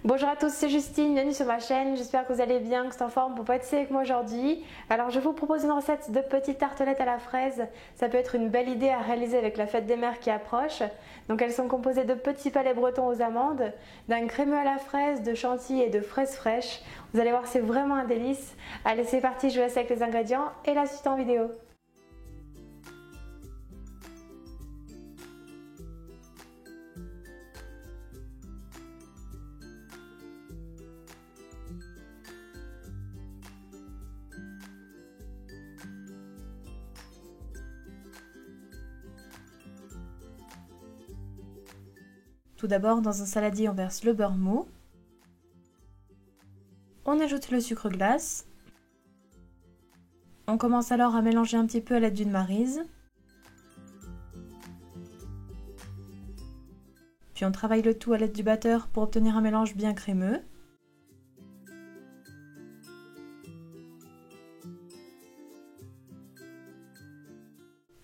Bonjour à tous, c'est Justine, bienvenue sur ma chaîne, j'espère que vous allez bien, que c'est en forme pour pâtisser avec moi aujourd'hui. Alors je vous propose une recette de petites tartelettes à la fraise, ça peut être une belle idée à réaliser avec la fête des mères qui approche. Donc elles sont composées de petits palets bretons aux amandes, d'un crémeux à la fraise, de chantilly et de fraises fraîches. Vous allez voir, c'est vraiment un délice. Allez, c'est parti, je vous laisse avec les ingrédients et la suite en vidéo. Tout d'abord, dans un saladier, on verse le beurre mou. On ajoute le sucre glace. On commence alors à mélanger un petit peu à l'aide d'une maryse. Puis on travaille le tout à l'aide du batteur pour obtenir un mélange bien crémeux.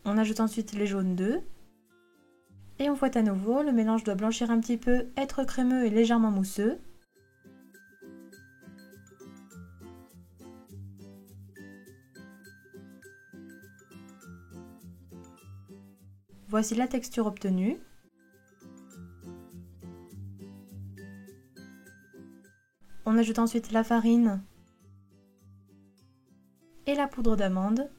On ajoute ensuite les jaunes d'œufs. Et on fouette à nouveau, le mélange doit blanchir un petit peu, être crémeux et légèrement mousseux. Voici la texture obtenue. On ajoute ensuite la farine et la poudre d'amande.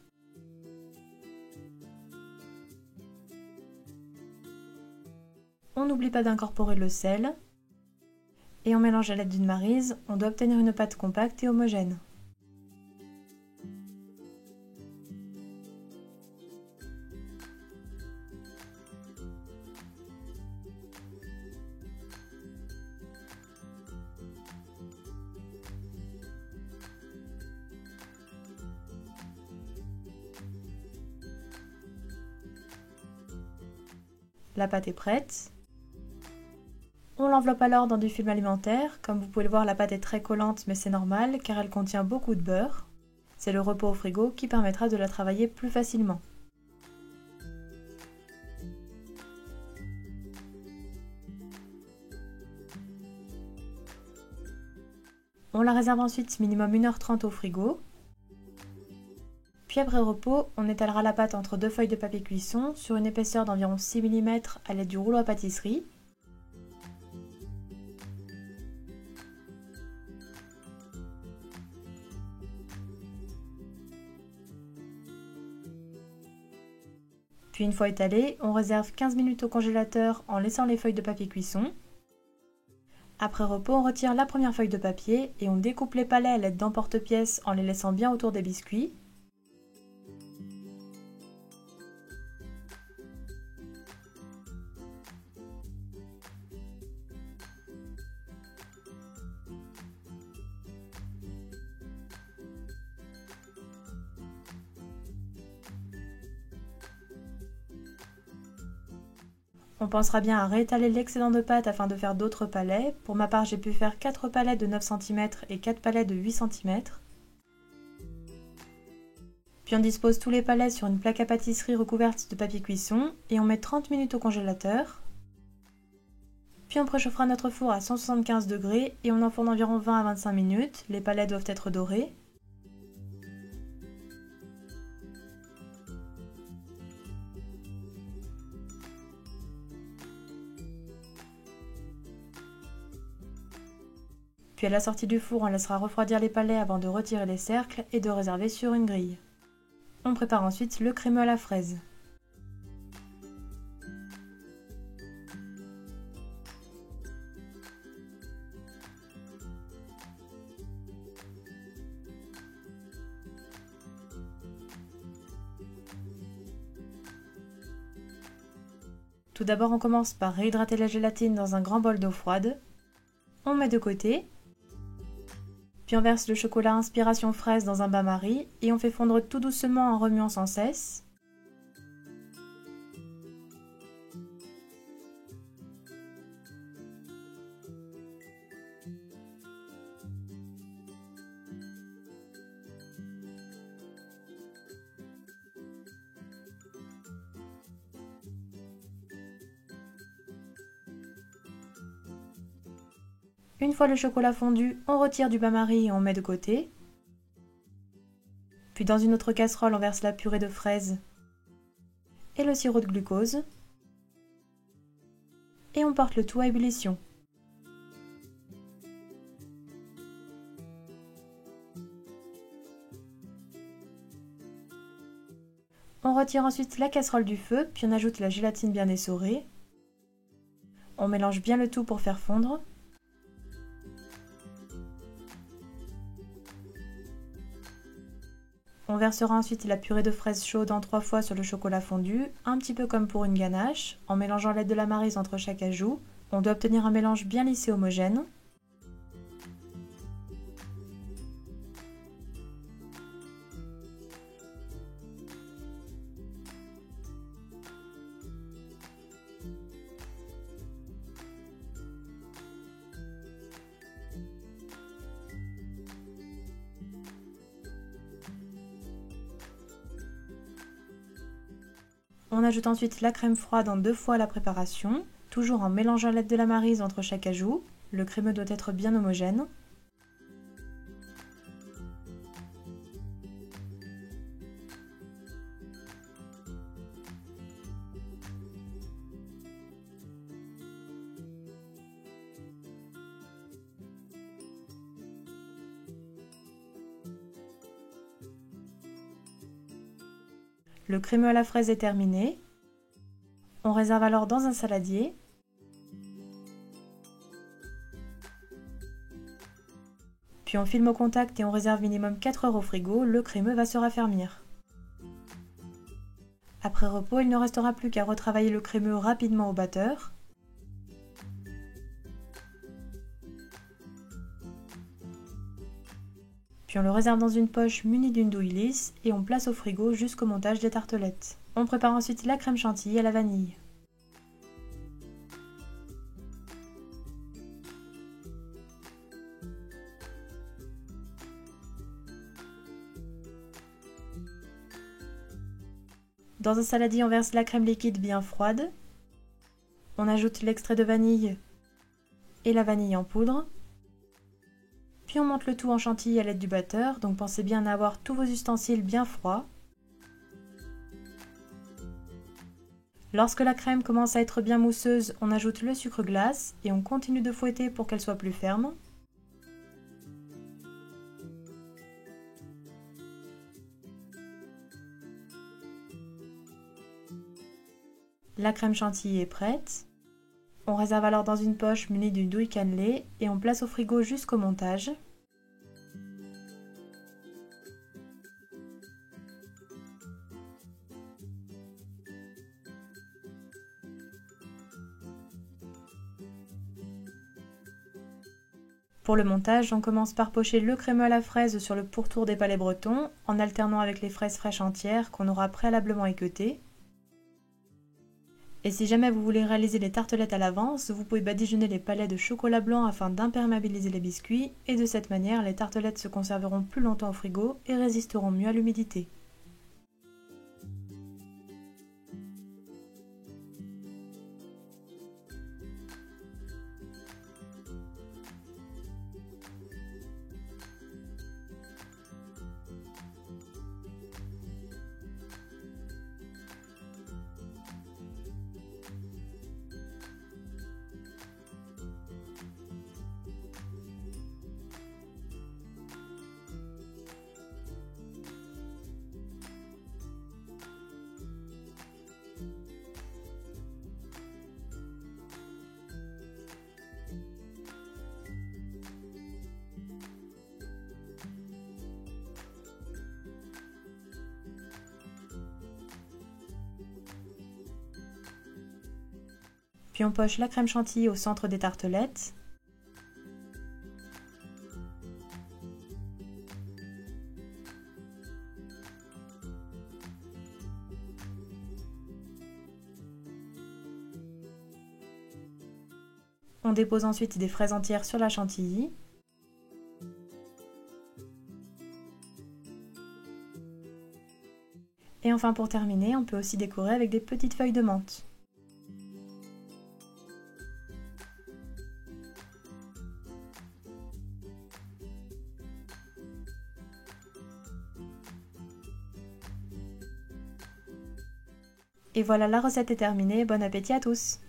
On n'oublie pas d'incorporer le sel. Et on mélange à l'aide d'une maryse, on doit obtenir une pâte compacte et homogène. La pâte est prête. On l'enveloppe alors dans du film alimentaire. Comme vous pouvez le voir, la pâte est très collante, mais c'est normal car elle contient beaucoup de beurre. C'est le repos au frigo qui permettra de la travailler plus facilement. On la réserve ensuite minimum 1h30 au frigo. Puis après repos, on étalera la pâte entre deux feuilles de papier cuisson sur une épaisseur d'environ 6 mm à l'aide du rouleau à pâtisserie. Puis une fois étalé, on réserve 15 minutes au congélateur en laissant les feuilles de papier cuisson. Après repos, on retire la première feuille de papier et on découpe les palets à l'aide d'emporte-pièce en les laissant bien autour des biscuits. On pensera bien à réétaler l'excédent de pâte afin de faire d'autres palets. Pour ma part, j'ai pu faire 4 palets de 9 cm et 4 palets de 8 cm. Puis on dispose tous les palets sur une plaque à pâtisserie recouverte de papier cuisson et on met 30 minutes au congélateur. Puis on préchauffera notre four à 175 degrés et on enfourne environ 20 à 25 minutes. Les palets doivent être dorés. Puis à la sortie du four, on laissera refroidir les palets avant de retirer les cercles et de réserver sur une grille. On prépare ensuite le crémeux à la fraise. Tout d'abord, on commence par réhydrater la gélatine dans un grand bol d'eau froide. On met de côté. Puis on verse le chocolat inspiration fraise dans un bain-marie et on fait fondre tout doucement en remuant sans cesse. Une fois le chocolat fondu, on retire du bain-marie et on met de côté. Puis dans une autre casserole, on verse la purée de fraises et le sirop de glucose. Et on porte le tout à ébullition. On retire ensuite la casserole du feu, puis on ajoute la gélatine bien essorée. On mélange bien le tout pour faire fondre. On versera ensuite la purée de fraises chaude en 3 fois sur le chocolat fondu, un petit peu comme pour une ganache, en mélangeant l'aide de la maryse entre chaque ajout. On doit obtenir un mélange bien lissé et homogène. On ajoute ensuite la crème froide en 2 fois la préparation, toujours en mélangeant l'aide de la maryse entre chaque ajout. Le crémeux doit être bien homogène. Le crémeux à la fraise est terminé. On réserve alors dans un saladier. Puis on filme au contact et on réserve minimum 4 heures au frigo, le crémeux va se raffermir. Après repos, il ne restera plus qu'à retravailler le crémeux rapidement au batteur. Puis on le réserve dans une poche munie d'une douille lisse et on place au frigo jusqu'au montage des tartelettes. On prépare ensuite la crème chantilly à la vanille. Dans un saladier, on verse la crème liquide bien froide. On ajoute l'extrait de vanille et la vanille en poudre. Puis on monte le tout en chantilly à l'aide du batteur, donc pensez bien à avoir tous vos ustensiles bien froids. Lorsque la crème commence à être bien mousseuse, on ajoute le sucre glace et on continue de fouetter pour qu'elle soit plus ferme. La crème chantilly est prête. On réserve alors dans une poche munie d'une douille cannelée et on place au frigo jusqu'au montage. Pour le montage, on commence par pocher le crémeux à la fraise sur le pourtour des palets bretons en alternant avec les fraises fraîches entières qu'on aura préalablement équeutées. Et si jamais vous voulez réaliser les tartelettes à l'avance, vous pouvez badigeonner les palets de chocolat blanc afin d'imperméabiliser les biscuits et de cette manière, les tartelettes se conserveront plus longtemps au frigo et résisteront mieux à l'humidité. Puis on poche la crème chantilly au centre des tartelettes. On dépose ensuite des fraises entières sur la chantilly. Et enfin pour terminer, on peut aussi décorer avec des petites feuilles de menthe. Et voilà, la recette est terminée, bon appétit à tous!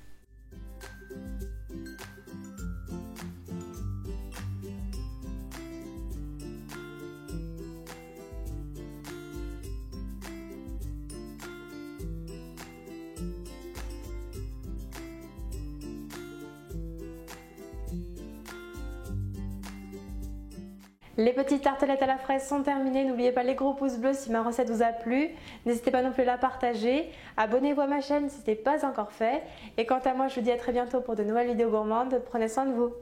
Les petites tartelettes à la fraise sont terminées. N'oubliez pas les gros pouces bleus si ma recette vous a plu. N'hésitez pas non plus à la partager. Abonnez-vous à ma chaîne si ce n'est pas encore fait. Et quant à moi, je vous dis à très bientôt pour de nouvelles vidéos gourmandes. Prenez soin de vous.